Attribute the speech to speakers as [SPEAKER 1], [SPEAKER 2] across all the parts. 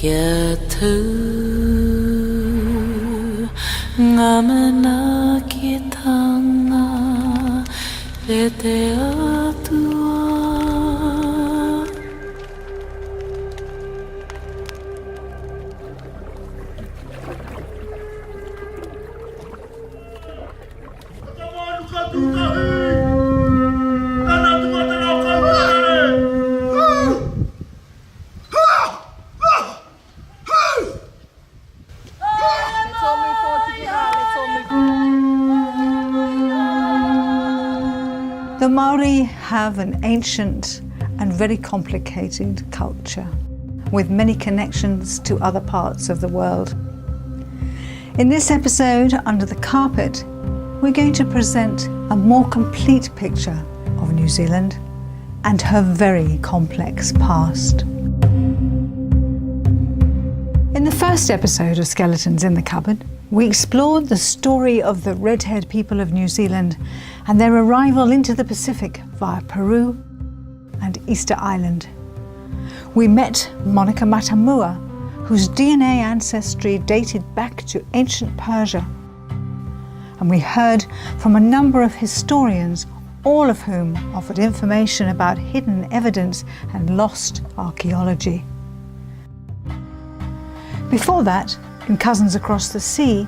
[SPEAKER 1] kia thứ ngamena kitanga e te atua.
[SPEAKER 2] The Maori have an ancient and very complicated culture with many connections to other parts of the world. In this episode, Under the Carpet, we're going to present a more complete picture of New Zealand and her very complex past. In the first episode of Skeletons in the Cupboard, we explored the story of the red-haired people of New Zealand and their arrival into the Pacific via Peru and Easter Island. We met Monica Matamua, whose DNA ancestry dated back to ancient Persia. And we heard from a number of historians, all of whom offered information about hidden evidence and lost archaeology. Before that, in Cousins Across the Sea,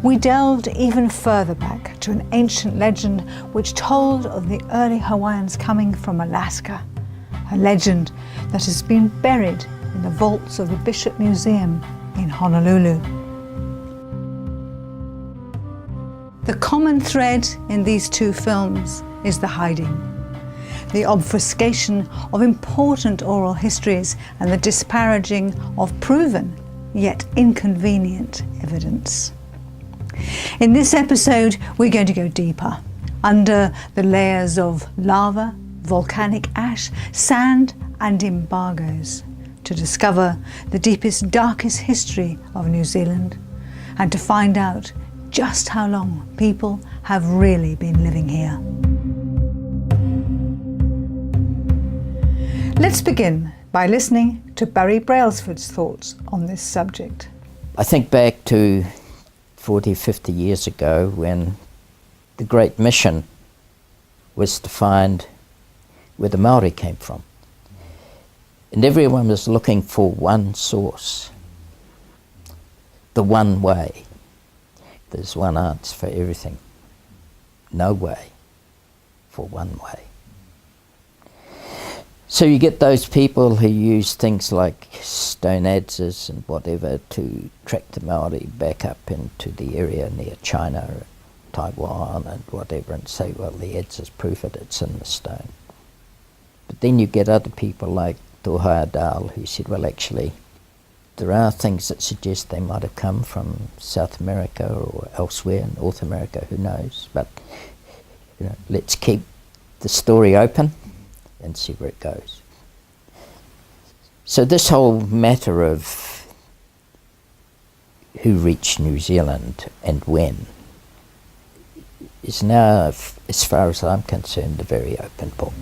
[SPEAKER 2] we delved even further back to an ancient legend which told of the early Hawaiians coming from Alaska, a legend that has been buried in the vaults of the Bishop Museum in Honolulu. The common thread in these two films is the hiding, the obfuscation of important oral histories and the disparaging of proven yet inconvenient evidence. In this episode, we're going to go deeper, under the layers of lava, volcanic ash, sand and embargoes, to discover the deepest, darkest history of New Zealand and to find out just how long people have really been living here. Let's begin by listening to Barry Brailsford's thoughts on this subject.
[SPEAKER 3] I think back to 40, 50 years ago when the great mission was to find where the Maori came from. And everyone was looking for one source, the one way. There's one answer for everything. No way for one way. So you get those people who use things like stone adzes and whatever to track the Maori back up into the area near China, Taiwan and whatever, and say, well, the adzes prove it, it's in the stone. But then you get other people like Tohaya Dahl who said, well, actually, there are things that suggest they might have come from South America or elsewhere, North America, who knows. But let's keep the story open and see where it goes. So this whole matter of who reached New Zealand and when is now, as far as I'm concerned, a very open book.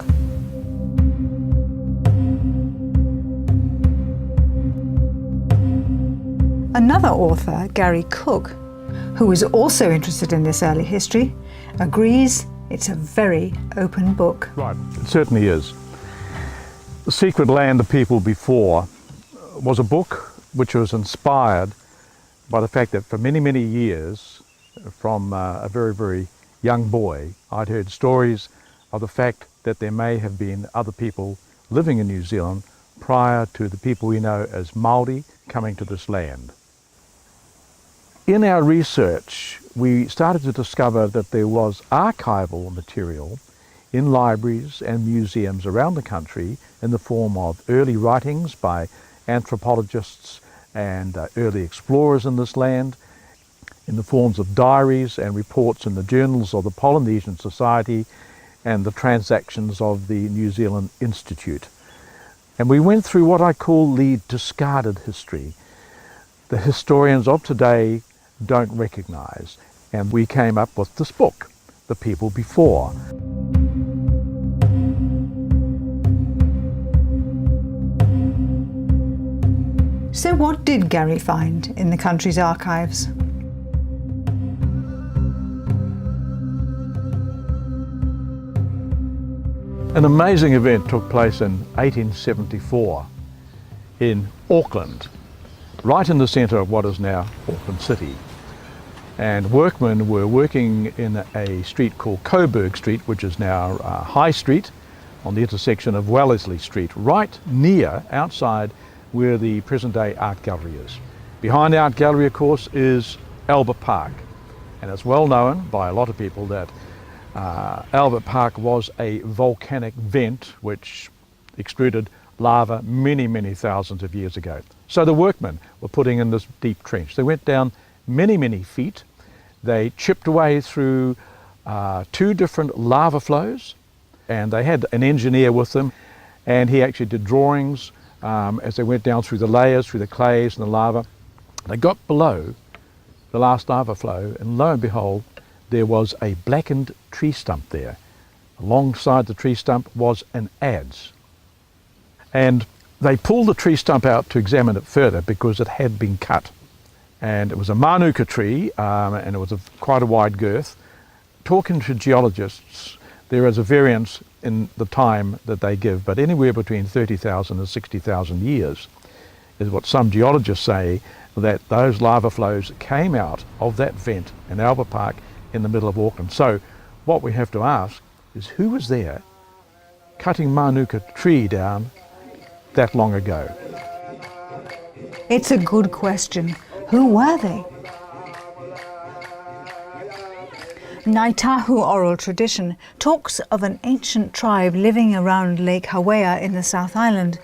[SPEAKER 2] Another author, Gary Cook, who is also interested in this early history, agrees it's a very open book.
[SPEAKER 4] Right, it certainly is. The Secret Land of People Before was a book which was inspired by the fact that for many, many years, from a very, very young boy, I'd heard stories of the fact that there may have been other people living in New Zealand prior to the people we know as Māori coming to this land. In our research, we started to discover that there was archival material in libraries and museums around the country in the form of early writings by anthropologists and early explorers in this land, in the forms of diaries and reports in the journals of the Polynesian Society and the transactions of the New Zealand Institute. And we went through what I call the discarded history. The historians of today don't recognise. And we came up with this book, The People Before.
[SPEAKER 2] So what did Gary find in the country's archives?
[SPEAKER 4] An amazing event took place in 1874 in Auckland, right in the centre of what is now Auckland City. And workmen were working in a street called Coburg Street, which is now High Street, on the intersection of Wellesley Street, right near outside where the present-day art gallery is. Behind the art gallery, of course, is Albert Park, and it's well known by a lot of people that Albert Park was a volcanic vent which extruded lava many, many thousands of years ago. So the workmen were putting in this deep trench. They went down many, many feet. They chipped away through 2 different lava flows, and they had an engineer with them, and he actually did drawings as they went down through the layers, through the clays and the lava. They got below the last lava flow, and lo and behold, there was a blackened tree stump there. Alongside the tree stump was an adze. And they pulled the tree stump out to examine it further because it had been cut. And it was a manuka tree, and it was quite a wide girth. Talking to geologists, there is a variance in the time that they give, but anywhere between 30,000 and 60,000 years is what some geologists say, that those lava flows came out of that vent in Albert Park in the middle of Auckland. So what we have to ask is, who was there cutting manuka tree down that long ago?
[SPEAKER 2] It's a good question. Who were they? Ngāi Tahu oral tradition talks of an ancient tribe living around Lake Hawea in the South Island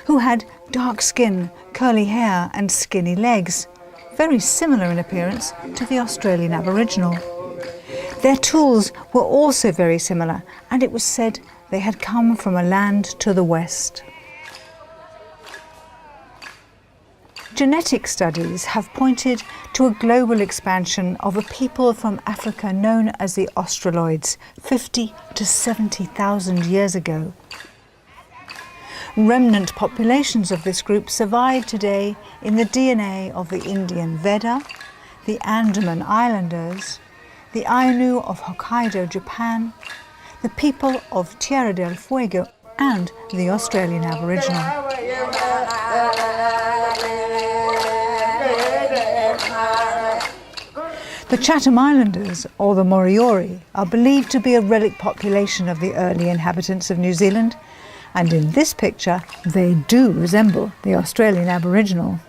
[SPEAKER 2] who had dark skin, curly hair and skinny legs, very similar in appearance to the Australian Aboriginal. Their tools were also very similar, and it was said they had come from a land to the west. Genetic studies have pointed to a global expansion of a people from Africa known as the Australoids 50 to 70,000 years ago. Remnant populations of this group survive today in the DNA of the Indian Veda, the Andaman Islanders, the Ainu of Hokkaido, Japan, the people of Tierra del Fuego and the Australian Aboriginal. The Chatham Islanders, or the Moriori, are believed to be a relic population of the early inhabitants of New Zealand, and in this picture they do resemble the Australian Aboriginal.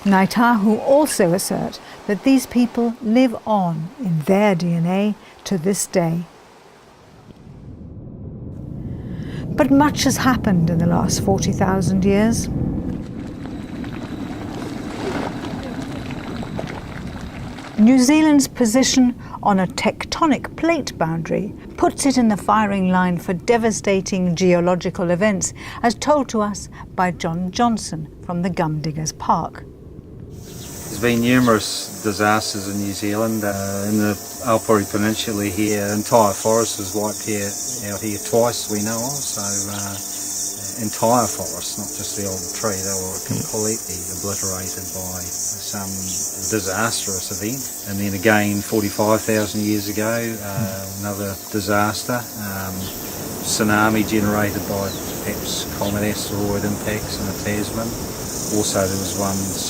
[SPEAKER 2] Ngāi Tahu also assert that these people live on in their DNA to this day. But much has happened in the last 40,000 years. New Zealand's position on a tectonic plate boundary puts it in the firing line for devastating geological events, as told to us by John Johnson from the Gumdiggers Park.
[SPEAKER 5] There's been numerous disasters in New Zealand. In the Aopori Peninsula here, entire forest was wiped out here twice we know of, so entire forests, not just the old tree, they were completely obliterated by some disastrous event. And then again 45,000 years ago, another disaster, tsunami generated by perhaps comet asteroid impacts in the Tasman. Also there was one 6,000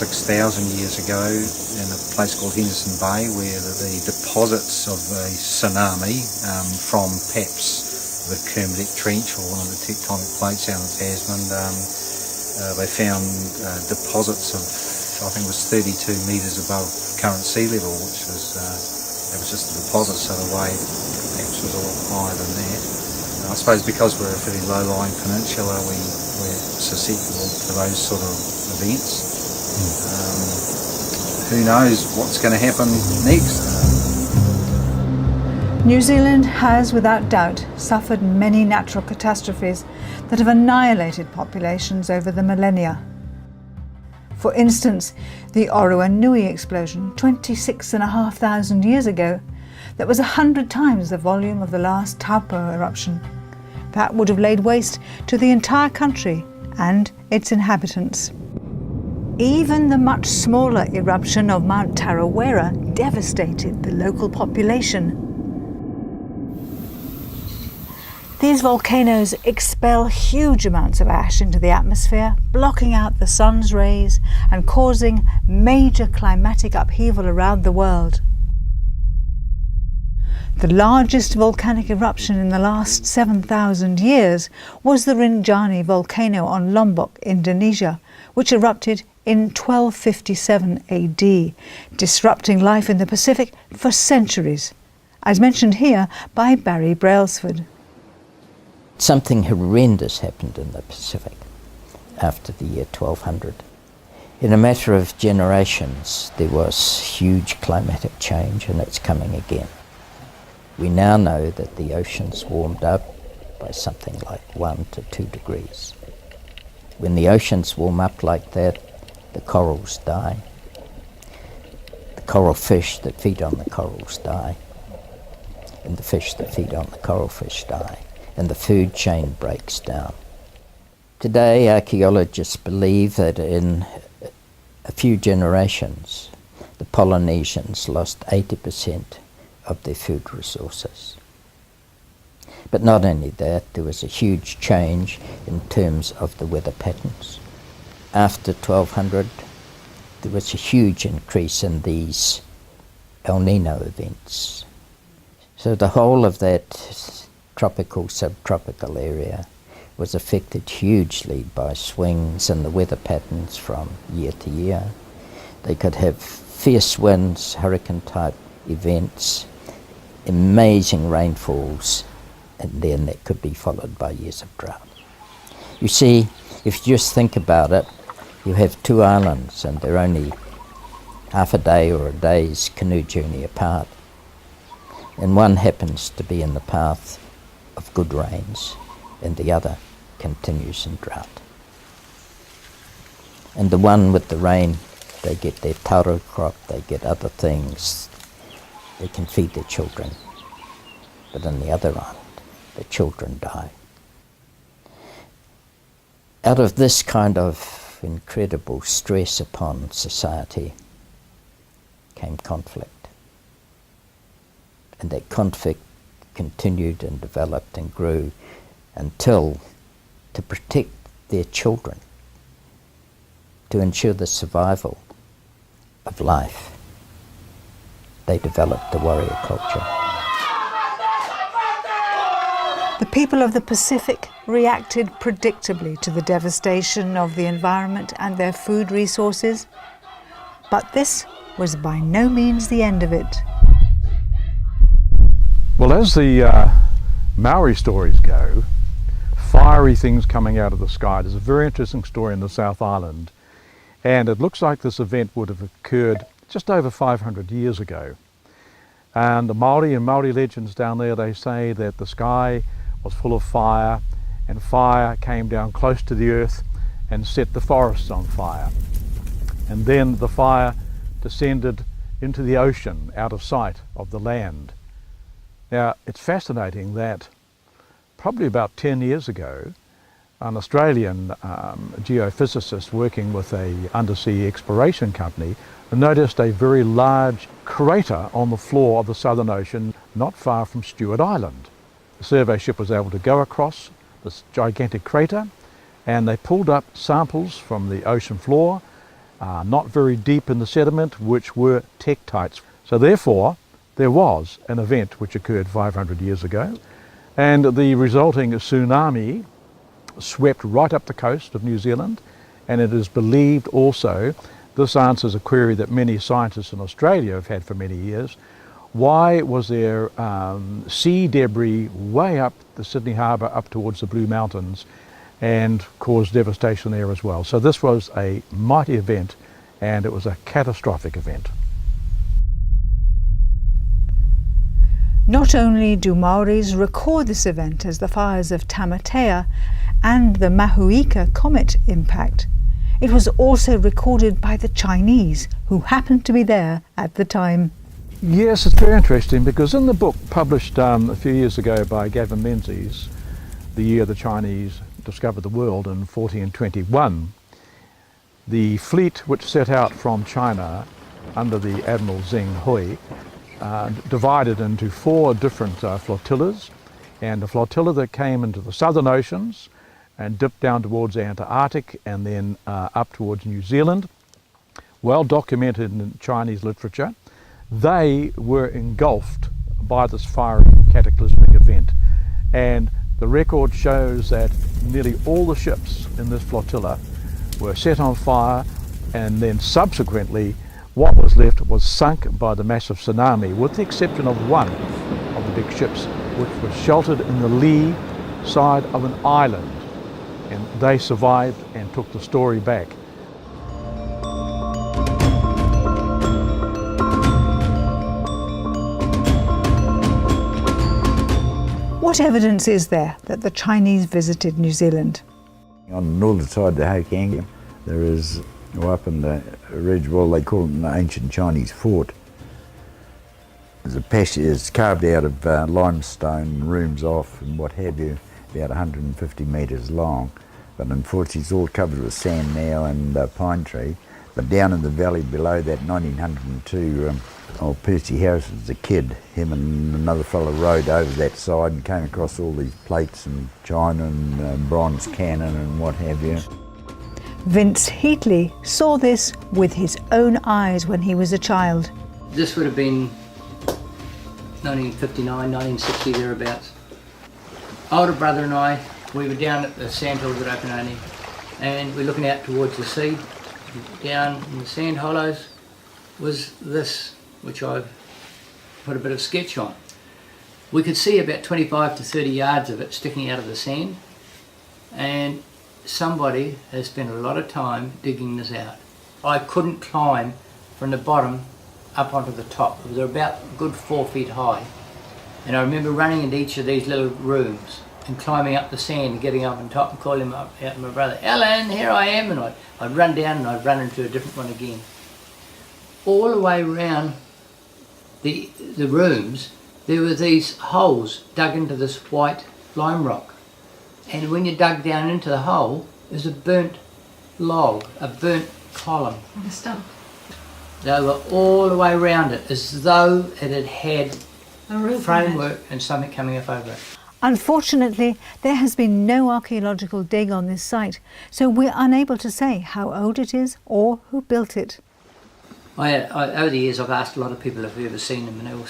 [SPEAKER 5] years ago in a place called Henderson Bay where the deposits of the tsunami from PAPS, the Kermadec Trench, or one of the tectonic plates down in Tasman, they found deposits of, I think it was 32 metres above current sea level, which was, it was just a deposit, so the wave perhaps was a lot higher than that. I suppose because we're a fairly low-lying peninsula, we're susceptible to those sort of events. Who knows what's going to happen next?
[SPEAKER 2] New Zealand has, without doubt, suffered many natural catastrophes that have annihilated populations over the millennia. For instance, the Orowanui explosion 26,500 years ago, that was 100 times the volume of the last Taupo eruption. That would have laid waste to the entire country and its inhabitants. Even the much smaller eruption of Mount Tarawera devastated the local population. These volcanoes expel huge amounts of ash into the atmosphere, blocking out the sun's rays and causing major climatic upheaval around the world. The largest volcanic eruption in the last 7,000 years was the Rinjani volcano on Lombok, Indonesia, which erupted in 1257 AD, disrupting life in the Pacific for centuries, as mentioned here by Barry Brailsford.
[SPEAKER 3] Something horrendous happened in the Pacific after the year 1200. In a matter of generations, there was huge climatic change, and it's coming again. We now know that the oceans warmed up by something like 1 to 2 degrees. When the oceans warm up like that, the corals die. The coral fish that feed on the corals die, and the fish that feed on the coral fish die, and the food chain breaks down. Today, archaeologists believe that in a few generations, the Polynesians lost 80% of their food resources. But not only that, there was a huge change in terms of the weather patterns. After 1200, there was a huge increase in these El Nino events. So the whole of that tropical, subtropical area was affected hugely by swings in the weather patterns from year to year. They could have fierce winds, hurricane-type events, amazing rainfalls, and then that could be followed by years of drought. You see, if you just think about it, you have two islands and they're only half a day or a day's canoe journey apart. And one happens to be in the path of good rains and the other continues in drought. And the one with the rain, they get their taro crop, they get other things, they can feed their children. But on the other island, the children die. Out of this kind of incredible stress upon society came conflict. And that conflict continued and developed and grew until, to protect their children, to ensure the survival of life, they developed the warrior culture.
[SPEAKER 2] The people of the Pacific reacted predictably to the devastation of the environment and their food resources, but this was by no means the end of it.
[SPEAKER 4] Well, as the Maori stories go, fiery things coming out of the sky. There's a very interesting story in the South Island, and it looks like this event would have occurred just over 500 years ago. And the Maori and Maori legends down there, they say that the sky was full of fire, and fire came down close to the earth and set the forests on fire. And then the fire descended into the ocean out of sight of the land. Now, it's fascinating that probably about 10 years ago, an Australian geophysicist working with an undersea exploration company noticed a very large crater on the floor of the Southern Ocean not far from Stewart Island. The survey ship was able to go across this gigantic crater, and they pulled up samples from the ocean floor, not very deep in the sediment, which were tektites. So therefore, there was an event which occurred 500 years ago, and the resulting tsunami swept right up the coast of New Zealand, and it is believed also, this answers a query that many scientists in Australia have had for many years, why was there sea debris way up the Sydney Harbour up towards the Blue Mountains and caused devastation there as well. So this was a mighty event, and it was a catastrophic event.
[SPEAKER 2] Not only do Maoris record this event as the fires of Tamatea and the Mahuika comet impact, it was also recorded by the Chinese, who happened to be there at the time.
[SPEAKER 4] Yes, it's very interesting, because in the book published a few years ago by Gavin Menzies, The Year the Chinese Discovered the World in 1421, The fleet which set out from China under the Admiral Zheng Hui divided into 4 different flotillas, and the flotilla that came into the southern oceans and dipped down towards the Antarctic and then up towards New Zealand, well documented in Chinese literature, they were engulfed by this fiery cataclysmic event. And the record shows that nearly all the ships in this flotilla were set on fire, and then subsequently what was left was sunk by the massive tsunami, with the exception of one of the big ships, which was sheltered in the lee side of an island. And they survived and took the story back.
[SPEAKER 2] What evidence is there that the Chinese visited New Zealand?
[SPEAKER 6] On the northern side of the Hokianga, there is, up in the ridge wall, they call it an ancient Chinese fort. There's a passage, it's carved out of limestone, rooms off and what have you, about 150 metres long. But unfortunately it's all covered with sand now and pine tree. But down in the valley below that, 1902, old Percy Harris was a kid. Him and another fellow rode over that side and came across all these plates and china and bronze cannon and what have you.
[SPEAKER 2] Vince Heatley saw this with his own eyes when he was a child.
[SPEAKER 7] This would have been 1959, 1960, thereabouts. Older brother and I, we were down at the sandhills at Okanoni, and we're looking out towards the sea. Down in the sand hollows was this, which I've put a bit of sketch on. We could see about 25 to 30 yards of it sticking out of the sand, and somebody has spent a lot of time digging this out. I couldn't climb from the bottom up onto the top. It was about a good 4 feet high, and I remember running into each of these little rooms and climbing up the sand and getting up on top and calling out to my brother, "Alan, here I am," and I'd run down and I'd run into a different one again. All the way around the rooms there were these holes dug into this white lime rock, and when you dug down into the hole there's a burnt log, a burnt column.
[SPEAKER 1] On the stump.
[SPEAKER 7] They were all the way around it, as though it had had
[SPEAKER 1] A roof
[SPEAKER 7] framework and something coming up over it.
[SPEAKER 2] Unfortunately, there has been no archaeological dig on this site, so we're unable to say how old it is or who built it.
[SPEAKER 7] Over the years I've asked a lot of people if they've ever seen them, and they all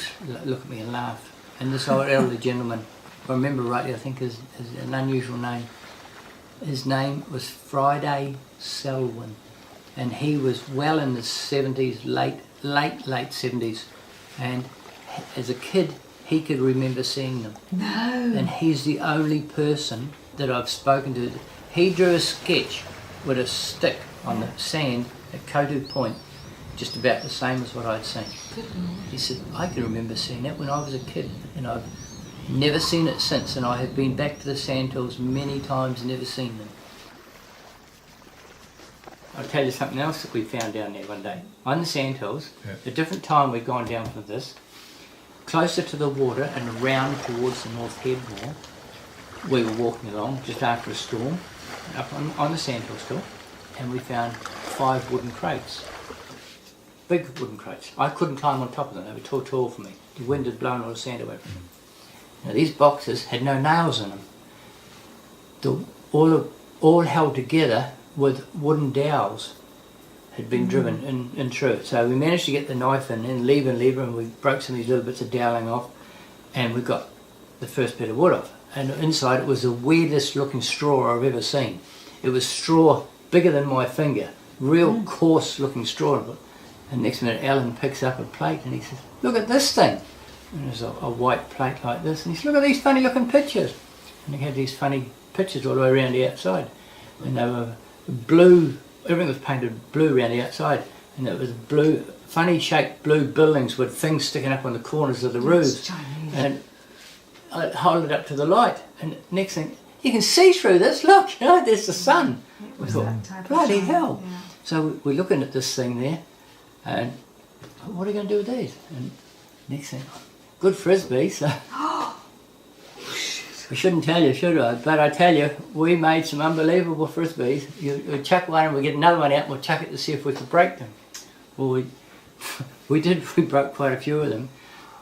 [SPEAKER 7] look at me and laugh. And this old elderly gentleman, if I remember rightly, I think is an unusual name. His name was Friday Selwyn, and he was well in the 70s, late 70s, and as a kid he could remember seeing them.
[SPEAKER 1] No.
[SPEAKER 7] And he's the only person that I've spoken to. He drew a sketch with a stick on the sand at Kotu Point, just about the same as what I'd seen. He said, "I can remember seeing that when I was a kid, and I've never seen it since, and I have been back to the sandhills many times and never seen them." I'll tell you something else that we found down there one day. On the sandhills, a different time we'd gone down from this, closer to the water and around towards the north head wall. We were walking along just after a storm, up on the sandhill still, and we found 5 wooden crates. Big wooden crates. I couldn't climb on top of them, they were too tall for me. The wind had blown all the sand away from them. Now these boxes had no nails in them. All held together with wooden dowels had been driven in through it. So we managed to get the knife in and lever, and we broke some of these little bits of doweling off, and we got the first bit of wood off. And inside it was the weirdest looking straw I've ever seen. It was straw bigger than my finger, real coarse looking straw. And next minute Alan picks up a plate and he says, "Look at this thing." And there's a white plate like this, and he says, "Look at these funny looking pictures." And he had these funny pictures all the way around the outside, and they were blue. Everything was painted blue around the outside, and it was blue, funny shaped blue buildings with things sticking up on the corners of the roofs. And I hold it up to the light, and next thing, you can see through this, look, there's the sun. We thought, bloody hell.
[SPEAKER 1] Yeah.
[SPEAKER 7] So we're looking at this thing there, and what are we going to do with these? And next thing, good frisbee, so I shouldn't tell you, should I? But I tell you, we made some unbelievable frisbees. You chuck one and we get another one out and we'll chuck it to see if we could break them. Well, we did, we broke quite a few of them.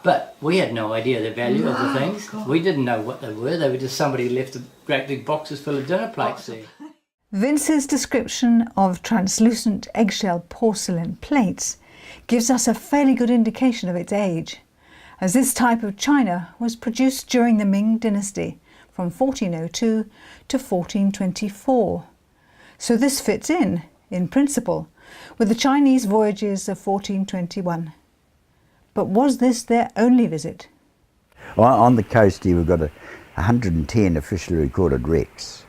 [SPEAKER 7] But we had no idea the value of the things. God. We didn't know what they were. They were just somebody left great big boxes full of dinner plates there.
[SPEAKER 2] Vince's description of translucent eggshell porcelain plates gives us a fairly good indication of its age, as this type of china was produced during the Ming dynasty from 1402 to 1424. So this fits in principle, with the Chinese voyages of 1421. But was this their only visit?
[SPEAKER 6] On the coast here we've got 110 officially recorded wrecks.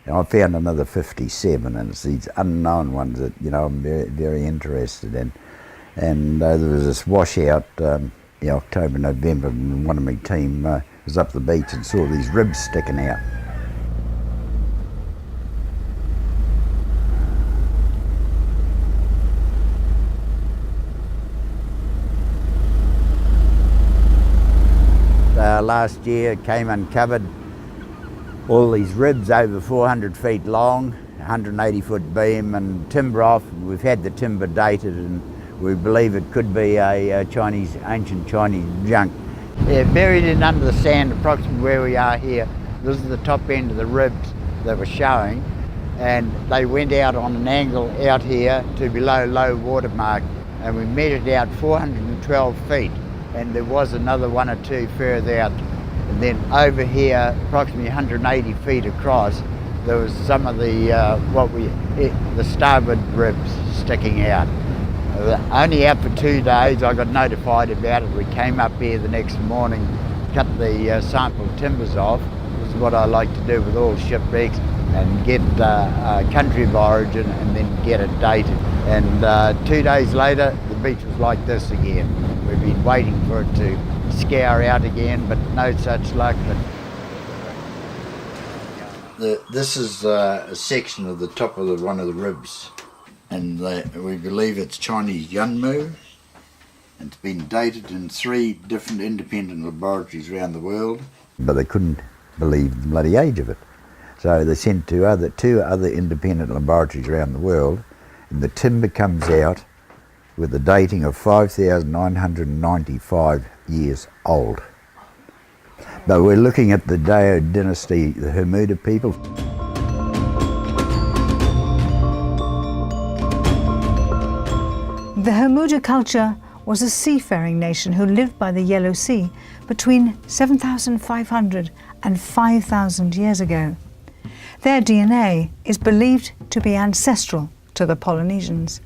[SPEAKER 6] And I found another 57, and it's these unknown ones that I'm very, very interested in. And there was this washout October, November, and one of my team was up the beach and saw these ribs sticking out. Last year came uncovered all these ribs over 400 feet long, 180 foot beam and timber off. We've had the timber dated and we believe it could be a ancient Chinese junk. Yeah, buried in under the sand approximately where we are here. This is the top end of the ribs that were showing, and they went out on an angle out here to below low water mark, and we measured out 412 feet. And there was another one or two further out. And then over here, approximately 180 feet across, there was some of the the starboard ribs sticking out. Only out for 2 days. I got notified about it. We came up here the next morning, cut the sample timbers off. This is what I like to do with all shipwrecks, and get a country of origin and then get it dated. And 2 days later, the beach was like this again. We've been waiting for it to scour out again, but no such luck. This is a section of the top of one of the ribs, and we believe it's Chinese yunmu. It's been dated in 3 different independent laboratories around the world, but they couldn't believe the bloody age of it. So they sent to 2 other independent laboratories around the world, and the timber comes out with a dating of 5,995 years old. But we're looking at the Dao dynasty, the Hermuda people.
[SPEAKER 2] The Hermuda culture was a seafaring nation who lived by the Yellow Sea between 7,500 and 5,000 years ago. Their DNA is believed to be ancestral to the Polynesians.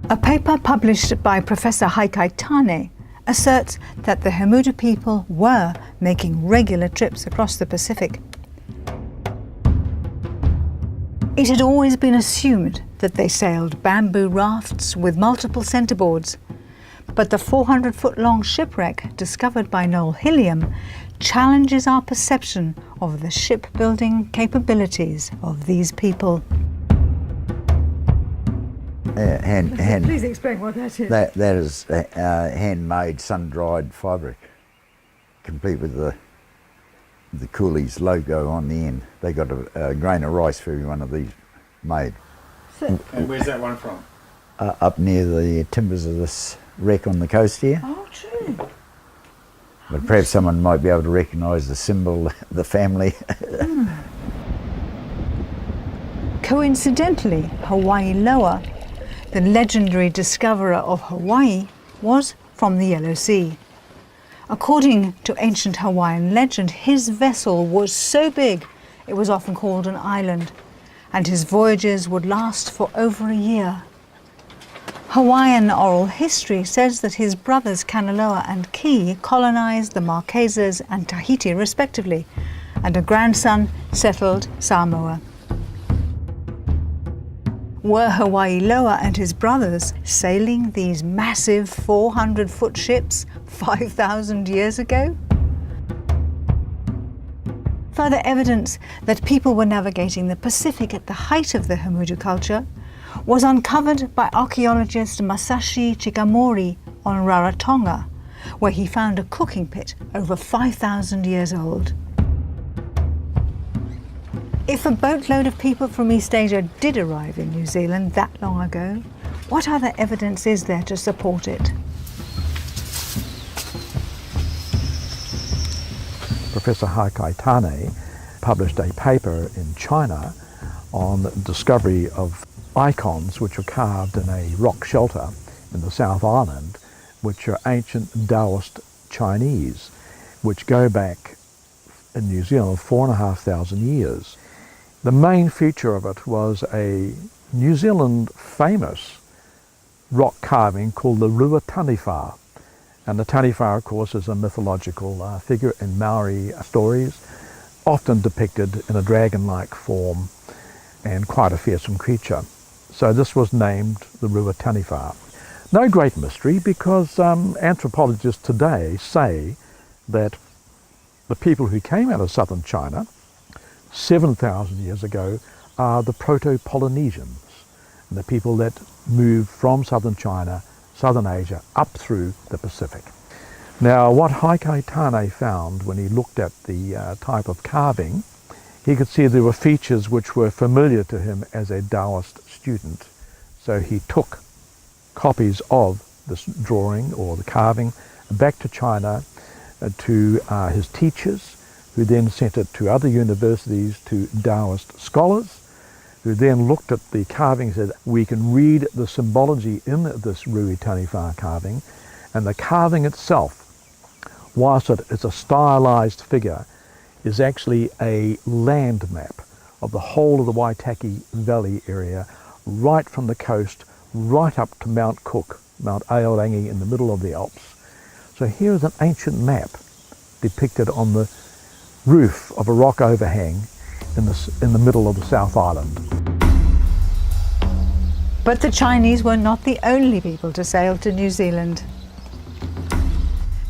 [SPEAKER 2] A paper published by Professor Haikai Tane asserts that the Hermuda people were making regular trips across the Pacific. It had always been assumed that they sailed bamboo rafts with multiple centreboards, but the 400-foot-long shipwreck discovered by Noel Hilliam challenges our perception of the shipbuilding capabilities of these people. Please explain what that is.
[SPEAKER 6] That is handmade sun-dried fabric, complete with the Coolies logo on the end. They got a grain of rice for every one of these made.
[SPEAKER 5] And where's that one from?
[SPEAKER 6] Up near the timbers of this wreck on the coast here.
[SPEAKER 2] Oh, true.
[SPEAKER 6] But perhaps someone might be able to recognise the symbol, the family.
[SPEAKER 2] Coincidentally, Hawaii Loa, the legendary discoverer of Hawaii, was from the Yellow Sea. According to ancient Hawaiian legend, his vessel was so big it was often called an island, and his voyages would last for over a year. Hawaiian oral history says that his brothers Kanaloa and Ki colonized the Marquesas and Tahiti respectively, and a grandson settled Samoa. Were Hawaii Loa and his brothers sailing these massive 400-foot ships 5,000 years ago? Further evidence that people were navigating the Pacific at the height of the Hermuda culture was uncovered by archaeologist Masashi Chikamori on Rarotonga, where he found a cooking pit over 5,000 years old. If a boatload of people from East Asia did arrive in New Zealand that long ago, what other evidence is there to support it?
[SPEAKER 4] Professor Haikai Tane published a paper in China on the discovery of icons which are carved in a rock shelter in the South Island, which are ancient Taoist Chinese, which go back in New Zealand 4,500 years. The main feature of it was a New Zealand famous rock carving called the Rua Taniwha. And the Taniwha, of course, is a mythological figure in Maori stories, often depicted in a dragon-like form and quite a fearsome creature. So this was named the Rua Taniwha. No great mystery, because anthropologists today say that the people who came out of southern China 7,000 years ago are the Proto-Polynesians, and the people that moved from southern China, southern Asia, up through the Pacific. Now, what Haikai Tane found when he looked at the type of carving, he could see there were features which were familiar to him as a Taoist student. So he took copies of this drawing or the carving back to China to his teachers, who then sent it to other universities, to Taoist scholars, who then looked at the carving and said, we can read the symbology in this Rua Taniwha carving, and the carving itself, whilst it is a stylized figure, is actually a land map of the whole of the Waitaki Valley area, right from the coast, right up to Mount Cook, Mount Aorangi in the middle of the Alps. So here is an ancient map depicted on the roof of a rock overhang in the middle of the South Island.
[SPEAKER 2] But the Chinese were not the only people to sail to New Zealand.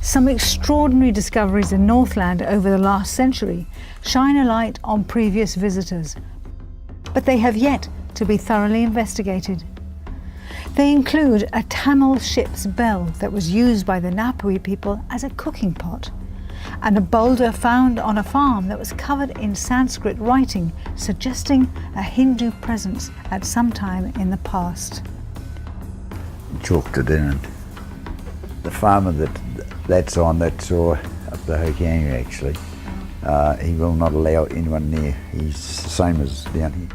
[SPEAKER 2] Some extraordinary discoveries in Northland over the last century shine a light on previous visitors, but they have yet to be thoroughly investigated. They include a Tamil ship's bell that was used by the Ngāpuhi people as a cooking pot, and a boulder found on a farm that was covered in Sanskrit writing, suggesting a Hindu presence at some time in the past.
[SPEAKER 6] Chalked it in, and the farmer that's on that saw up the Hokianga actually, he will not allow anyone near. He's the same as down here.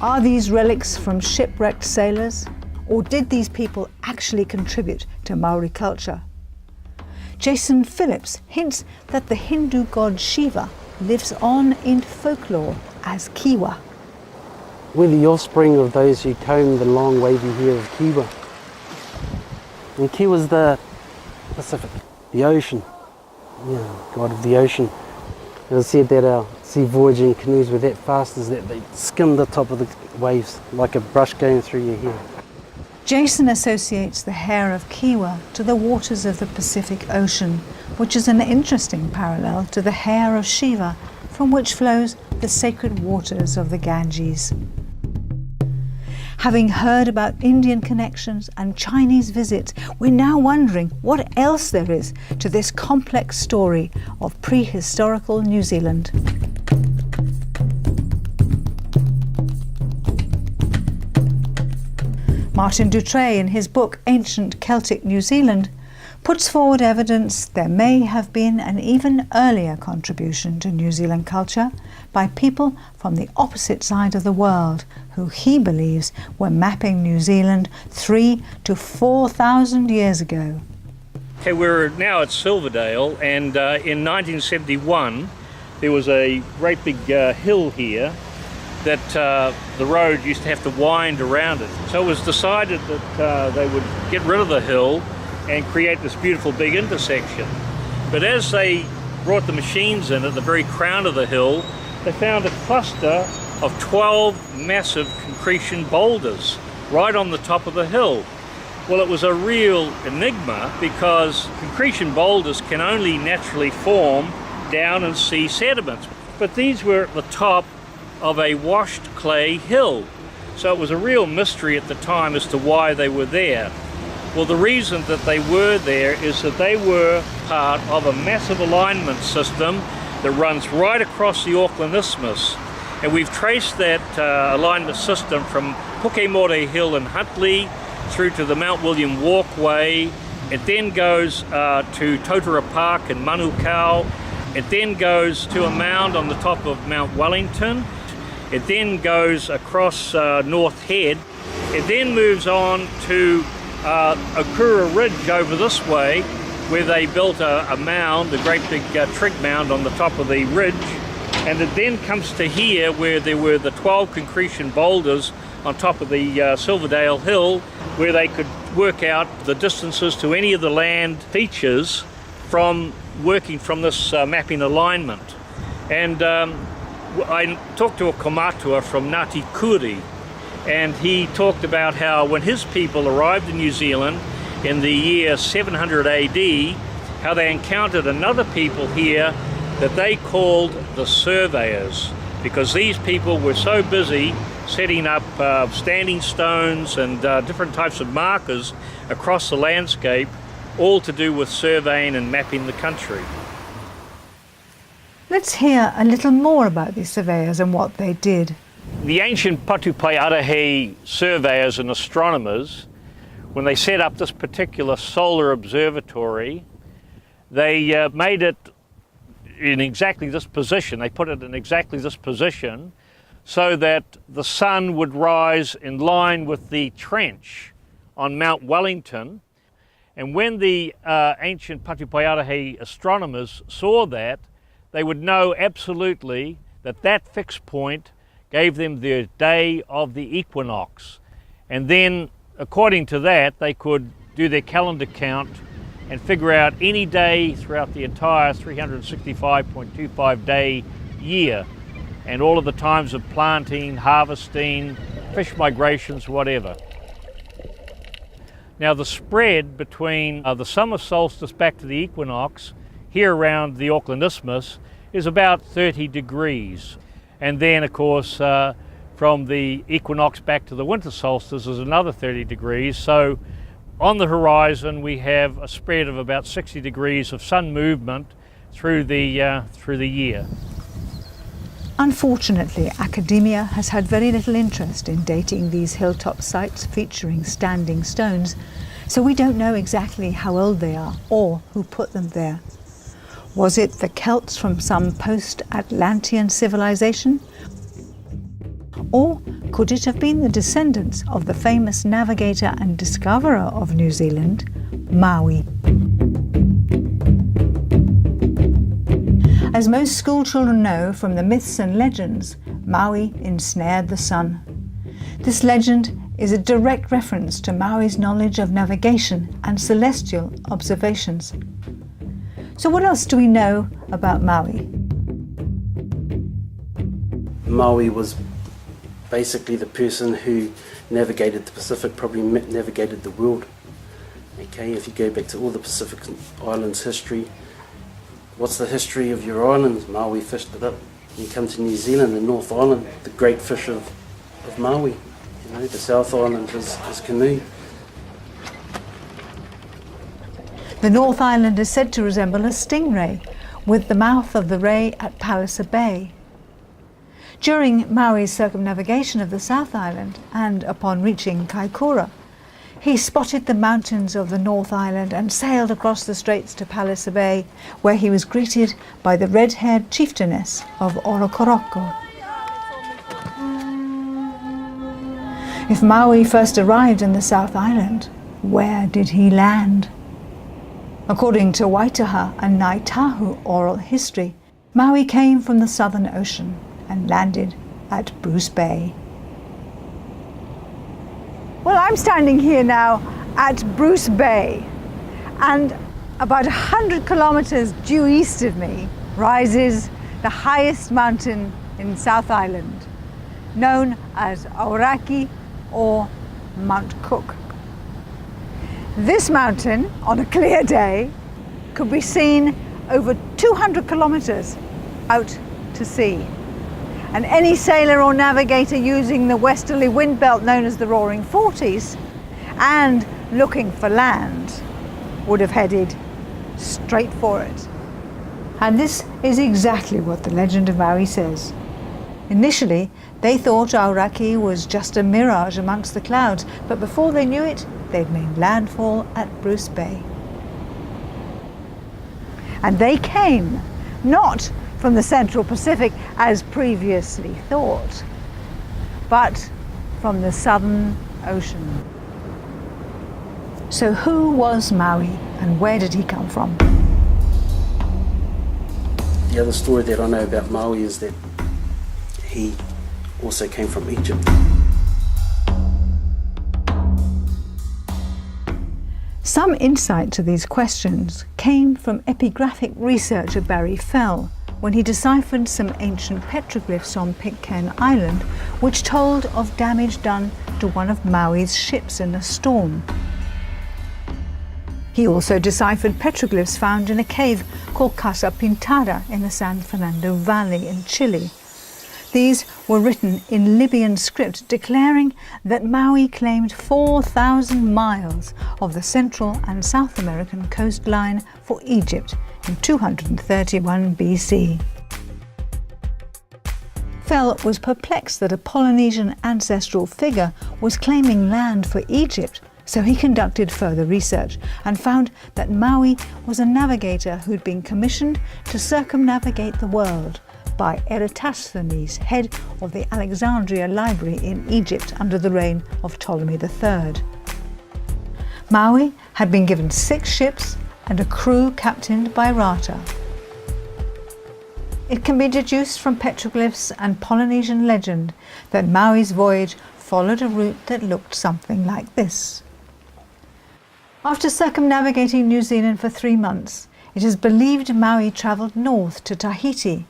[SPEAKER 2] Are these relics from shipwrecked sailors, or did these people actually contribute to Maori culture? Jason Phillips hints that the Hindu god Shiva lives on in folklore as Kiwa.
[SPEAKER 8] We're the offspring of those who combed the long wavy hair of Kiwa. And Kiwa's the Pacific, the ocean, god of the ocean. It was said that our sea voyaging canoes were that fast as that they skimmed the top of the waves like a brush going through your hair.
[SPEAKER 2] Jason associates the hair of Kiwa to the waters of the Pacific Ocean, which is an interesting parallel to the hair of Shiva, from which flows the sacred waters of the Ganges. Having heard about Indian connections and Chinese visits, we're now wondering what else there is to this complex story of prehistorical New Zealand. Martin Dutre, in his book Ancient Celtic New Zealand, puts forward evidence there may have been an even earlier contribution to New Zealand culture by people from the opposite side of the world who he believes were mapping New Zealand 3,000 to 4,000 years ago.
[SPEAKER 9] Okay, we're now at Silverdale, and in 1971 there was a great big hill here that the road used to have to wind around it. So it was decided that they would get rid of the hill and create this beautiful big intersection. But as they brought the machines in at the very crown of the hill, they found a cluster of 12 massive concretion boulders right on the top of the hill. Well, it was a real enigma because concretion boulders can only naturally form down in sea sediments. But these were at the top of a washed clay hill. So it was a real mystery at the time as to why they were there. Well, the reason that they were there is that they were part of a massive alignment system that runs right across the Auckland Isthmus. And we've traced that alignment system from Pukemore Hill in Huntly through to the Mount William Walkway. It then goes to Totara Park in Manukau. It then goes to a mound on the top of Mount Wellington. It then goes across North Head. It then moves on to Okura Ridge over this way, where they built a mound, a great big trig mound on the top of the ridge. And it then comes to here, where there were the 12 concretion boulders on top of the Silverdale Hill, where they could work out the distances to any of the land features from working from this mapping alignment. And I talked to a kaumatua from Ngāti Kuri, and he talked about how when his people arrived in New Zealand in the year 700 AD, how they encountered another people here that they called the surveyors, because these people were so busy setting up standing stones and different types of markers across the landscape, all to do with surveying and mapping the country.
[SPEAKER 2] Let's hear a little more about these surveyors and what they did.
[SPEAKER 9] The ancient Patupai Arahi surveyors and astronomers, when they set up this particular solar observatory, they made it in exactly this position. They put it in exactly this position so that the sun would rise in line with the trench on Mount Wellington. And when the ancient Patupai Arahi astronomers saw that, they would know absolutely that that fixed point gave them their day of the equinox. And then, according to that, they could do their calendar count and figure out any day throughout the entire 365.25 day year, and all of the times of planting, harvesting, fish migrations, whatever. Now, the spread between the summer solstice back to the equinox here around the Auckland Isthmus is about 30 degrees. And then, of course, from the equinox back to the winter solstice is another 30 degrees. So on the horizon, we have a spread of about 60 degrees of sun movement through the year.
[SPEAKER 2] Unfortunately, academia has had very little interest in dating these hilltop sites featuring standing stones, so we don't know exactly how old they are or who put them there. Was it the Celts from some post-Atlantean civilization? Or could it have been the descendants of the famous navigator and discoverer of New Zealand, Maui? As most school children know from the myths and legends, Maui ensnared the sun. This legend is a direct reference to Maui's knowledge of navigation and celestial observations. So what else do we know about Maui?
[SPEAKER 8] Maui was basically the person who navigated the Pacific, probably navigated the world. Okay, if you go back to all the Pacific Islands history, what's the history of your islands? Maui fished it up. You come to New Zealand, the North Island, the great fish of Maui. You know, the South Island is canoe.
[SPEAKER 2] The North Island is said to resemble a stingray, with the mouth of the ray at Palliser Bay. During Maui's circumnavigation of the South Island, and upon reaching Kaikoura, he spotted the mountains of the North Island and sailed across the straits to Palliser Bay, where he was greeted by the red-haired chieftainess of Orokoroko. If Maui first arrived in the South Island, where did he land? According to Waitaha and Ngāi Tahu oral history, Maui came from the Southern Ocean and landed at Bruce Bay. Well, I'm standing here now at Bruce Bay, and about 100 kilometres due east of me rises the highest mountain in South Island, known as Aoraki or Mount Cook. This mountain, on a clear day, could be seen over 200 kilometres out to sea. And any sailor or navigator using the westerly wind belt known as the Roaring Forties, and looking for land would have headed straight for it. And this is exactly what the legend of Maui says. Initially, they thought Aoraki was just a mirage amongst the clouds, but before they knew it, they'd made landfall at Bruce Bay. And they came not from the Central Pacific as previously thought, but from the Southern Ocean. So who was Maui and where did he come from?
[SPEAKER 8] The other story that I know about Maui is that he also came from Egypt.
[SPEAKER 2] Some insight to these questions came from epigraphic researcher Barry Fell when he deciphered some ancient petroglyphs on Pitcairn Island which told of damage done to one of Maui's ships in a storm. He also deciphered petroglyphs found in a cave called Casa Pintada in the San Fernando Valley in Chile. These were written in Libyan script declaring that Maui claimed 4,000 miles of the Central and South American coastline for Egypt in 231 BC. Fell was perplexed that a Polynesian ancestral figure was claiming land for Egypt, so he conducted further research and found that Maui was a navigator who'd been commissioned to circumnavigate the world by Eratosthenes, head of the Alexandria Library in Egypt under the reign of Ptolemy III. Maui had been given 6 ships and a crew captained by Rata. It can be deduced from petroglyphs and Polynesian legend that Maui's voyage followed a route that looked something like this. After circumnavigating New Zealand for 3 months, it is believed Maui travelled north to Tahiti,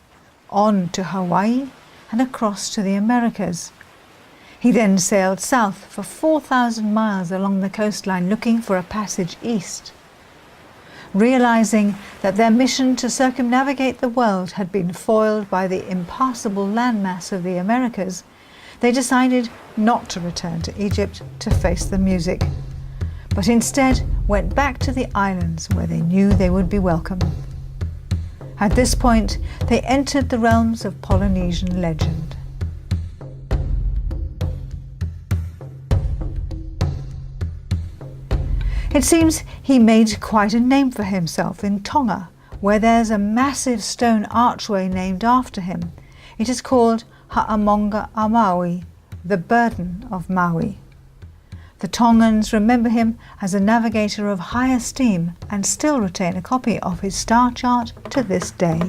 [SPEAKER 2] on to Hawaii and across to the Americas. He then sailed south for 4,000 miles along the coastline looking for a passage east. Realising that their mission to circumnavigate the world had been foiled by the impassable landmass of the Americas, they decided not to return to Egypt to face the music, but instead went back to the islands where they knew they would be welcome. At this point, they entered the realms of Polynesian legend. It seems he made quite a name for himself in Tonga, where there's a massive stone archway named after him. It is called Ha'amonga a Maui, the burden of Maui. The Tongans remember him as a navigator of high esteem and still retain a copy of his star chart to this day.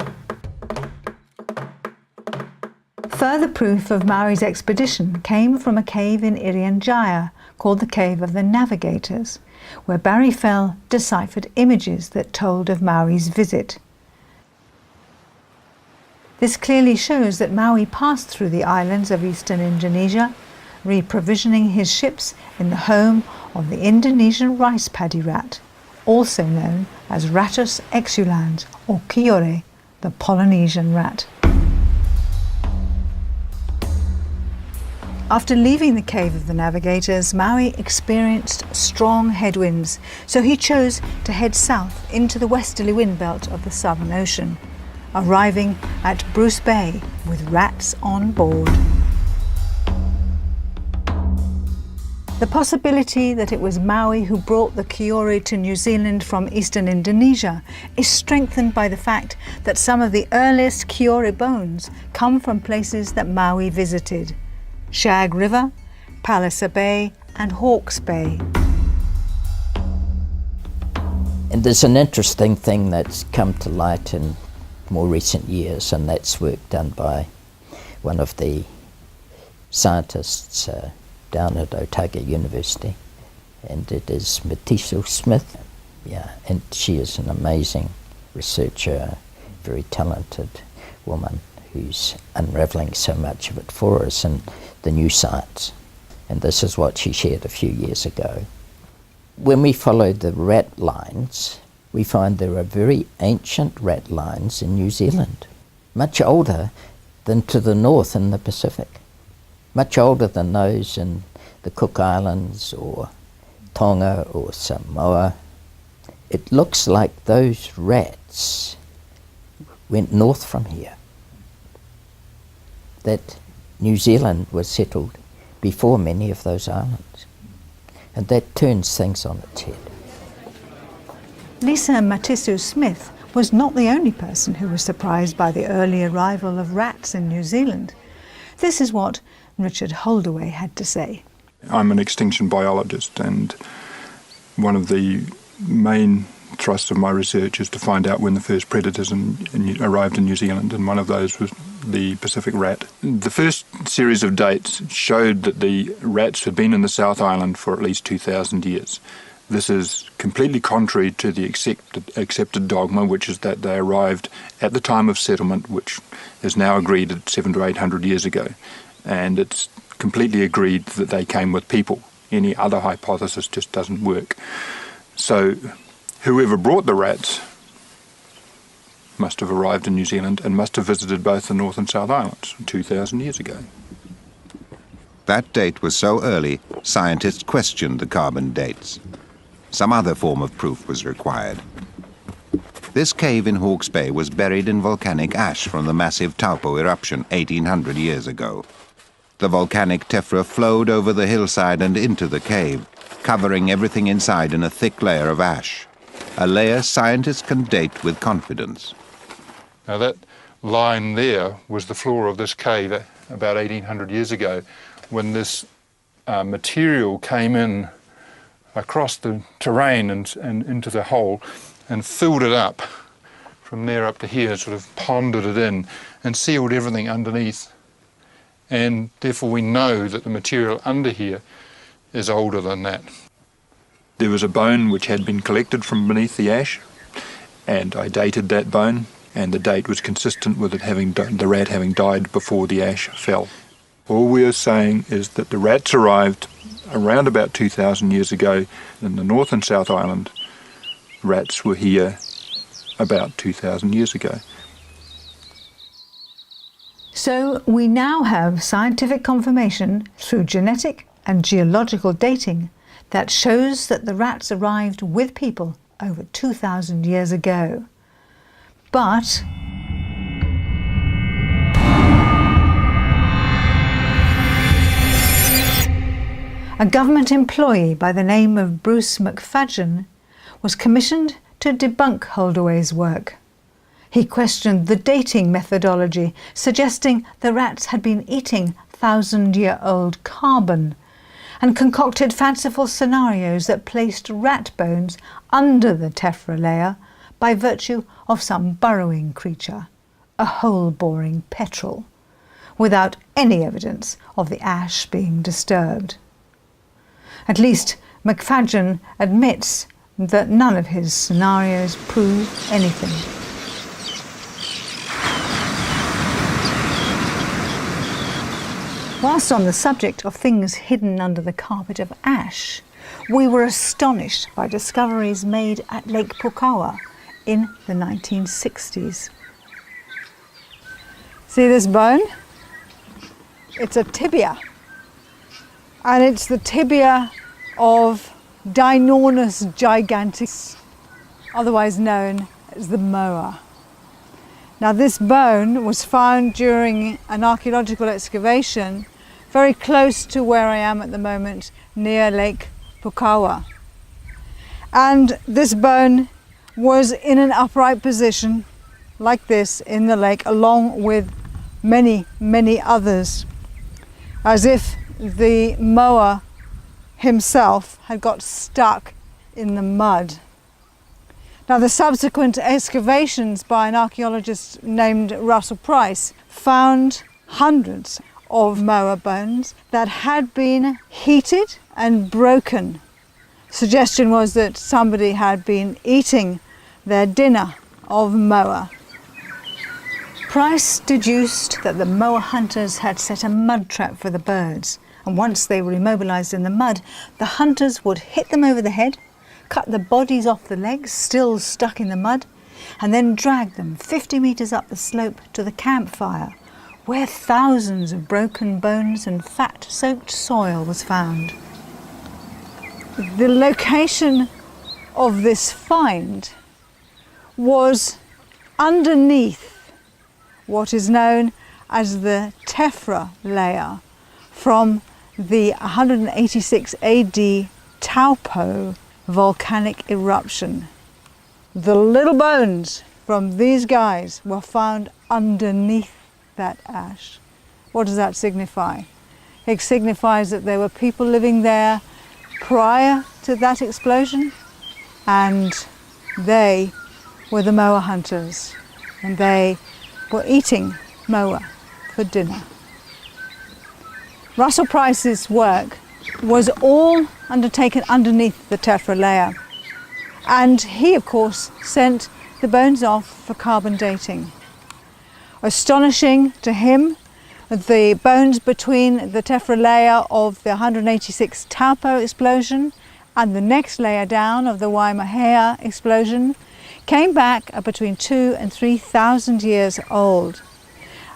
[SPEAKER 2] Further proof of Maui's expedition came from a cave in Irian Jaya called the Cave of the Navigators, where Barry Fell deciphered images that told of Maui's visit. This clearly shows that Maui passed through the islands of eastern Indonesia, reprovisioning his ships in the home of the Indonesian rice paddy rat, also known as Rattus exulans or Kiore, the Polynesian rat. After leaving the Cave of the Navigators, Maui experienced strong headwinds, so he chose to head south into the westerly wind belt of the Southern Ocean, arriving at Bruce Bay with rats on board. The possibility that it was Maui who brought the Kiore to New Zealand from eastern Indonesia is strengthened by the fact that some of the earliest Kiore bones come from places that Maui visited: Shag River, Palliser Bay and Hawke's Bay.
[SPEAKER 3] And there's an interesting thing that's come to light in more recent years, and that's work done by one of the scientists down at Otago University, and it is Matiso Smith. And she is an amazing researcher, very talented woman who's unravelling so much of it for us in the new science. And this is what she shared a few years ago. When we follow the rat lines, we find there are very ancient rat lines in New Zealand, much older than to the north in the Pacific, much older than those in the Cook Islands or Tonga or Samoa, it looks like those rats went north from here. That New Zealand was settled before many of those islands. And that turns things on its head.
[SPEAKER 2] Lisa Matisu-Smith was not the only person who was surprised by the early arrival of rats in New Zealand. This is what Richard Holdaway had to say.
[SPEAKER 10] I'm an extinction biologist, and one of the main thrusts of my research is to find out when the first predators arrived in New Zealand, and one of those was the Pacific rat. The first series of dates showed that the rats had been in the South Island for at least 2,000 years. This is completely contrary to the accepted dogma, which is that they arrived at the time of settlement, which is now agreed at 700 to 800 years ago. And it's completely agreed that they came with people. Any other hypothesis just doesn't work. So whoever brought the rats must have arrived in New Zealand and must have visited both the North and South Islands 2,000 years ago.
[SPEAKER 11] That date was so early, scientists questioned the carbon dates. Some other form of proof was required. This cave in Hawke's Bay was buried in volcanic ash from the massive Taupo eruption 1,800 years ago. The volcanic tephra flowed over the hillside and into the cave, covering everything inside in a thick layer of ash, a layer scientists can date with confidence.
[SPEAKER 10] Now that line there was the floor of this cave about 1,800 years ago, when this material came in across the terrain and into the hole and filled it up from there up to here, sort of ponded it in and sealed everything underneath. And therefore we know that the material under here is older than that. There was a bone which had been collected from beneath the ash, and I dated that bone, and the date was consistent with it having the rat having died before the ash fell. All we are saying is that the rats arrived around about 2,000 years ago in the North and South Island. Rats were here about 2,000 years ago.
[SPEAKER 2] So we now have scientific confirmation through genetic and geological dating that shows that the rats arrived with people over 2,000 years ago. But a government employee by the name of Bruce McFadgen was commissioned to debunk Holdaway's work. He questioned the dating methodology, suggesting the rats had been eating 1,000-year-old carbon, and concocted fanciful scenarios that placed rat bones under the tephra layer by virtue of some burrowing creature, a hole-boring petrel, without any evidence of the ash being disturbed. At least McFadgen admits that none of his scenarios prove anything. Whilst on the subject of things hidden under the carpet of ash, we were astonished by discoveries made at Lake Pukawa in the 1960s. See this bone? It's a tibia, and it's the tibia of Dinornis giganteus, otherwise known as the moa. Now this bone was found during an archaeological excavation very close to where I am at the moment, near Lake Pukawa. And this bone was in an upright position like this in the lake, along with many, many others, as if the moa himself had got stuck in the mud. Now the subsequent excavations by an archaeologist named Russell Price found hundreds of moa bones that had been heated and broken. Suggestion was that somebody had been eating their dinner of moa. Price deduced that the moa hunters had set a mud trap for the birds, and once they were immobilized in the mud, the hunters would hit them over the head, cut the bodies off the legs still stuck in the mud, and then drag them 50 meters up the slope to the campfire, where thousands of broken bones and fat-soaked soil was found. The location of this find was underneath what is known as the tephra layer from the 186 AD Taupo volcanic eruption. The little bones from these guys were found underneath that ash. What does that signify? It signifies that there were people living there prior to that explosion, and they were the moa hunters, and they were eating moa for dinner. Russell Price's work was all undertaken underneath the tephra layer, and he of course sent the bones off for carbon dating. Astonishing to him, the bones between the tephra layer of the 186 Taupo explosion and the next layer down of the Waimahea explosion came back at between 2,000 and 3,000 years old.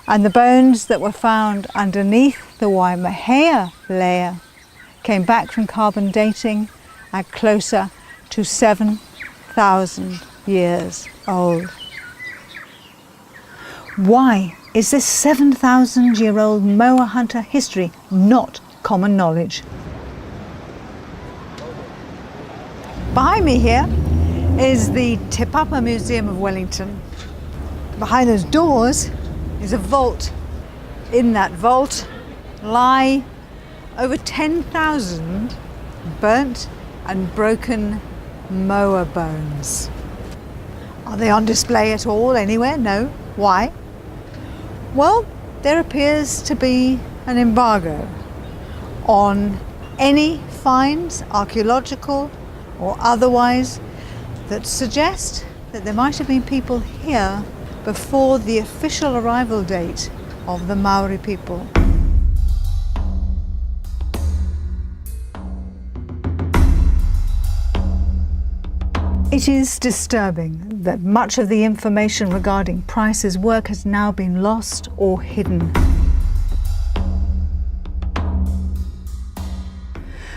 [SPEAKER 2] And the bones that were found underneath the Waimahea layer came back from carbon dating at closer to 7,000 years old. Why is this 7,000-year-old moa hunter history not common knowledge? Behind me here is the Te Papa Museum of Wellington. Behind those doors is a vault. In that vault lie over 10,000 burnt and broken moa bones. Are they on display at all anywhere? No. Why? Well, there appears to be an embargo on any finds, archaeological or otherwise, that suggest that there might have been people here before the official arrival date of the Maori people. It is disturbing that much of the information regarding Price's work has now been lost or hidden.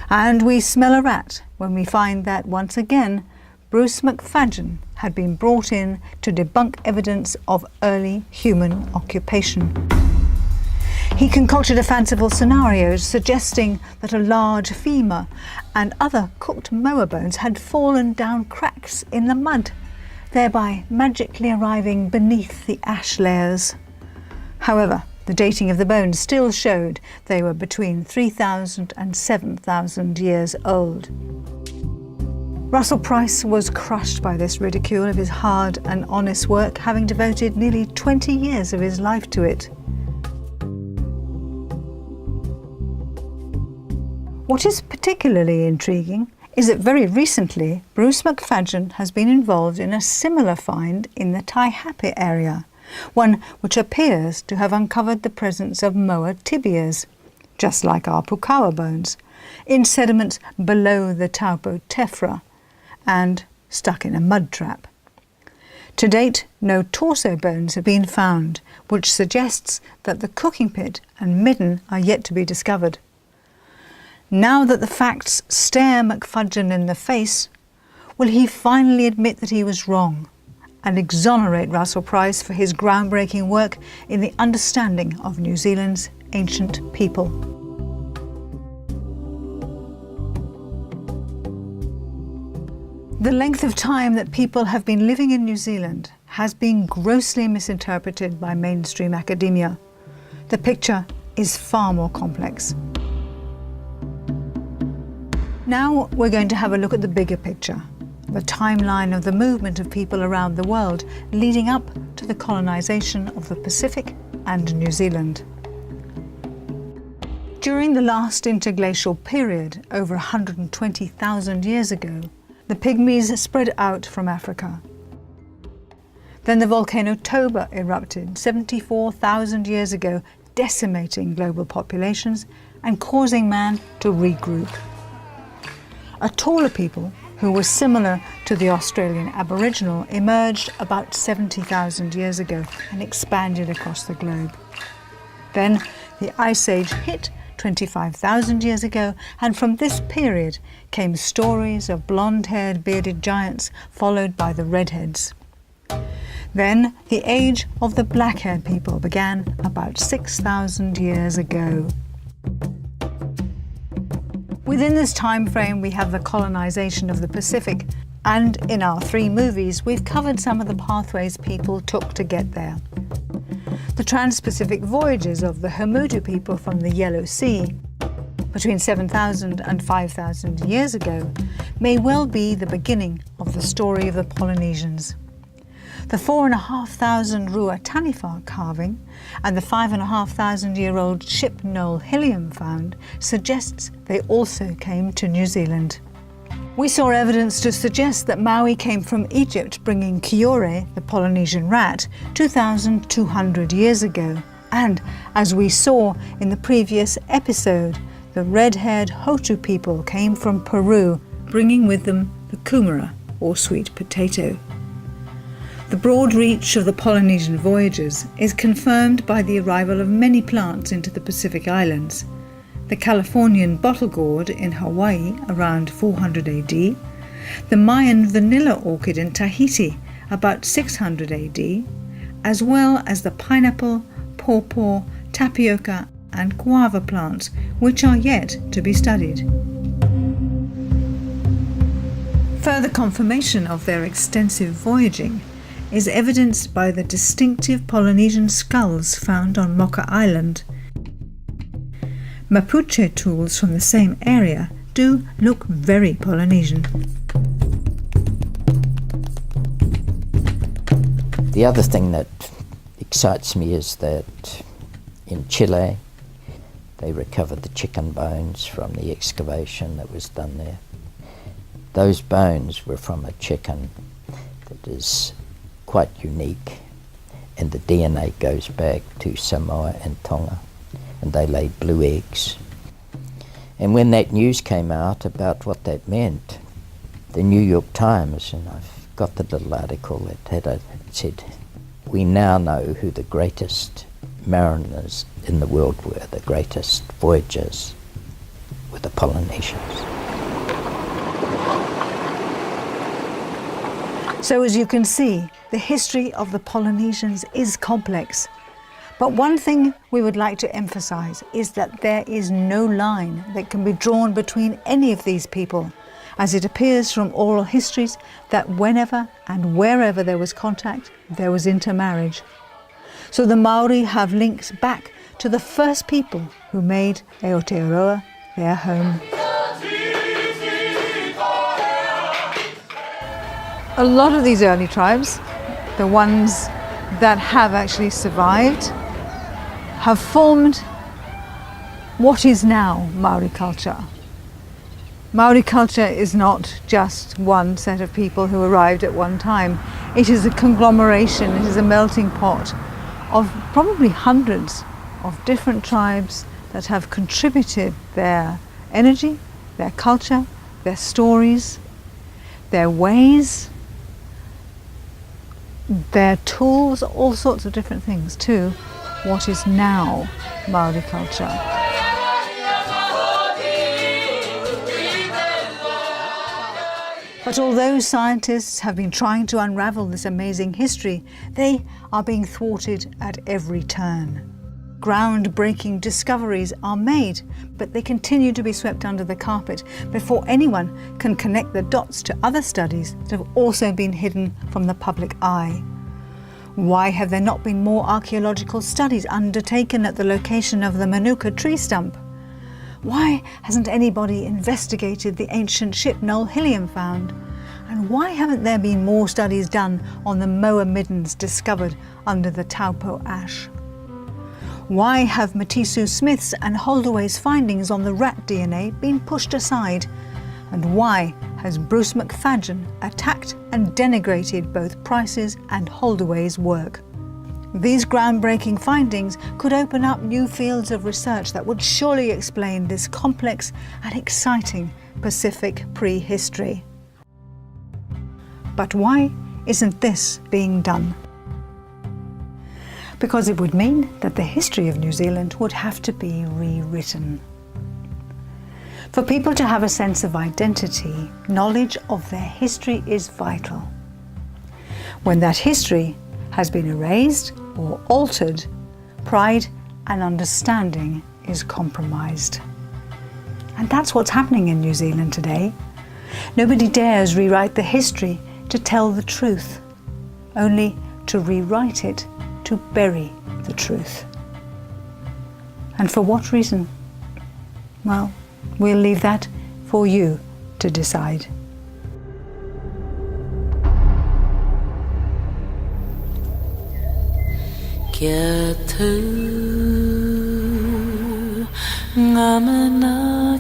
[SPEAKER 2] And we smell a rat when we find that once again Bruce McFadden had been brought in to debunk evidence of early human occupation. He concocted a fanciful scenario suggesting that a large femur and other cooked moa bones had fallen down cracks in the mud, thereby magically arriving beneath the ash layers. However, the dating of the bones still showed they were between 3,000 and 7,000 years old. Russell Price was crushed by this ridicule of his hard and honest work, having devoted nearly 20 years of his life to it. What is particularly intriguing is that very recently Bruce McFadden has been involved in a similar find in the Taihape area, one which appears to have uncovered the presence of moa tibias, just like our pukawa bones, in sediments below the Taupo tephra and stuck in a mud trap. To date, no torso bones have been found, which suggests that the cooking pit and midden are yet to be discovered. Now that the facts stare McFadden in the face, will he finally admit that he was wrong and exonerate Russell Price for his groundbreaking work in the understanding of New Zealand's ancient people? The length of time that people have been living in New Zealand has been grossly misinterpreted by mainstream academia. The picture is far more complex. Now we're going to have a look at the bigger picture, the timeline of the movement of people around the world leading up to the colonisation of the Pacific and New Zealand. During the last interglacial period, over 120,000 years ago, the Pygmies spread out from Africa. Then the volcano Toba erupted 74,000 years ago, decimating global populations and causing man to regroup. A taller people, who were similar to the Australian Aboriginal, emerged about 70,000 years ago and expanded across the globe. Then the Ice Age hit 25,000 years ago, and from this period came stories of blonde-haired bearded giants followed by the redheads. Then the age of the black-haired people began about 6,000 years ago. Within this time frame we have the colonization of the Pacific, and in our 3 movies we've covered some of the pathways people took to get there. The trans-Pacific voyages of the Hamudu people from the Yellow Sea between 7,000 and 5,000 years ago may well be the beginning of the story of the Polynesians. The 4,500 Rua Taniwha carving and the 5,500-year-old ship Noel Hilliam found suggests they also came to New Zealand. We saw evidence to suggest that Maui came from Egypt, bringing Kiore, the Polynesian rat, 2,200 years ago. And, as we saw in the previous episode, the red-haired Hotu people came from Peru, bringing with them the kumara, or sweet potato. The broad reach of the Polynesian voyagers is confirmed by the arrival of many plants into the Pacific Islands. The Californian bottle gourd in Hawaii around 400 AD, the Mayan vanilla orchid in Tahiti about 600 AD, as well as the pineapple, pawpaw, tapioca and guava plants, which are yet to be studied. Further confirmation of their extensive voyaging is evidenced by the distinctive Polynesian skulls found on Mocha Island. Mapuche tools from the same area do look very Polynesian.
[SPEAKER 3] The other thing that excites me is that in Chile they recovered the chicken bones from the excavation that was done there. Those bones were from a chicken that is quite unique, and the DNA goes back to Samoa and Tonga, and they laid blue eggs. And when that news came out about what that meant, the New York Times, and I've got the little article that it said, "We now know who the greatest mariners in the world were, the greatest voyagers were the Polynesians."
[SPEAKER 2] So as you can see, the history of the Polynesians is complex. But one thing we would like to emphasize is that there is no line that can be drawn between any of these people, as it appears from oral histories that whenever and wherever there was contact, there was intermarriage. So the Maori have links back to the first people who made Aotearoa their home. A lot of these early tribes, the ones that have actually survived, have formed what is now Maori culture. Maori culture is not just one set of people who arrived at one time. It is a conglomeration, it is a melting pot of probably hundreds of different tribes that have contributed their energy, their culture, their stories, their ways, their tools, all sorts of different things to what is now Maori culture. But although scientists have been trying to unravel this amazing history, they are being thwarted at every turn. Groundbreaking discoveries are made, but they continue to be swept under the carpet before anyone can connect the dots to other studies that have also been hidden from the public eye. Why have there not been more archaeological studies undertaken at the location of the Manuka tree stump? Why hasn't anybody investigated the ancient ship Noel Hilliam found? And why haven't there been more studies done on the moa middens discovered under the Taupo ash? Why have Matisu Smith's and Holdaway's findings on the rat DNA been pushed aside? And why has Bruce McFadden attacked and denigrated both Price's and Holdaway's work? These groundbreaking findings could open up new fields of research that would surely explain this complex and exciting Pacific prehistory. But why isn't this being done? because it would mean that the history of New Zealand would have to be rewritten. For people to have a sense of identity, knowledge of their history is vital. When that history has been erased or altered, pride and understanding is compromised. And that's what's happening in New Zealand today. Nobody dares rewrite the history to tell the truth, only to rewrite it to bury the truth. And for what reason? Well, we'll leave that for you to decide.
[SPEAKER 1] Kia tu ngamana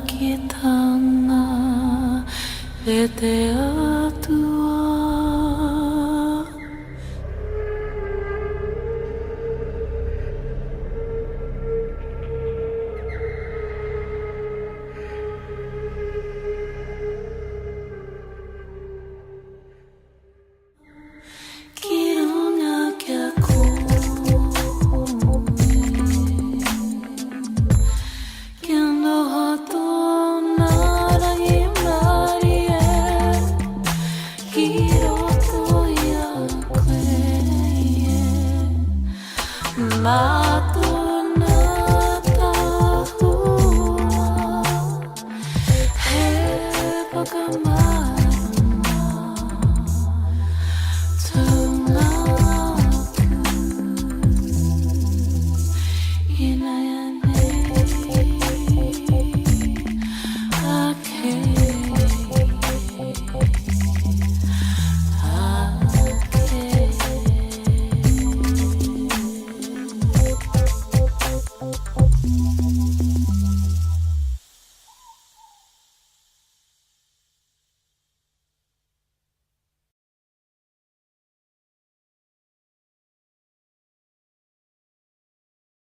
[SPEAKER 1] ki tanga e te atua